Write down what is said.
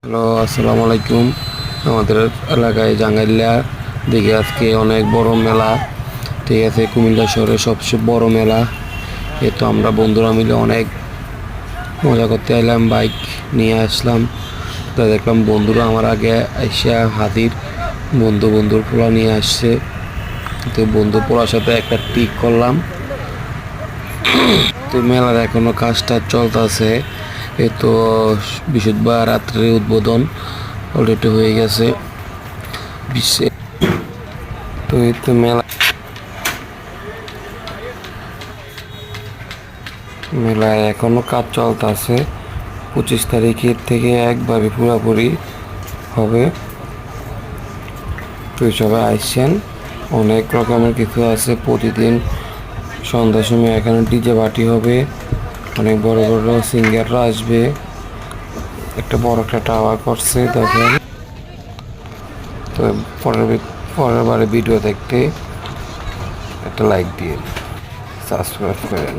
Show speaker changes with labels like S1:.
S1: Hello, আসসালামু আলাইকুম। আমাদের এলাকায় জাঙ্গাইল্যা দেখি আজকে অনেক বড় মেলা। ঠিক আছে, কুমিল্লা শহরের সবচেয়ে বড় মেলা। এ তো আমরা বন্ধুরা মিলে অনেক মজা করতে এলাম, বাইক নিয়ে আসলাম। তা দেখলাম বন্ধুরা আমার আগে এসে হাতির বন্ধুর পোলা নিয়ে আসছে। তো বন্ধু পোলার সাথে একটা টিক করলাম। তো মেলার এখনো কাজটা চলতেছে। এ তো বৃহস্পতিবার রাত্রে উদ্বোধন অলরেডি হয়ে গেছে। বিশ্বে তো এই তো মেলায় এখনো কাজ চলতেছে। 25 তারিখের থেকে একবারে পুরোপুরি হবে। তো সবাই আসছেন, অনেক রকমের কিছু আছে। প্রতিদিন সন্ধ্যার সময় এখানে ডিজে পার্টি হবে, অনেক বড় বড় সিঙ্গাররা আসবে। একটা টাওয়ার করছে দেখেন। তো পরের বারে ভিডিও দেখতে একটা লাইক দিয়ে সাবস্ক্রাইব করেন।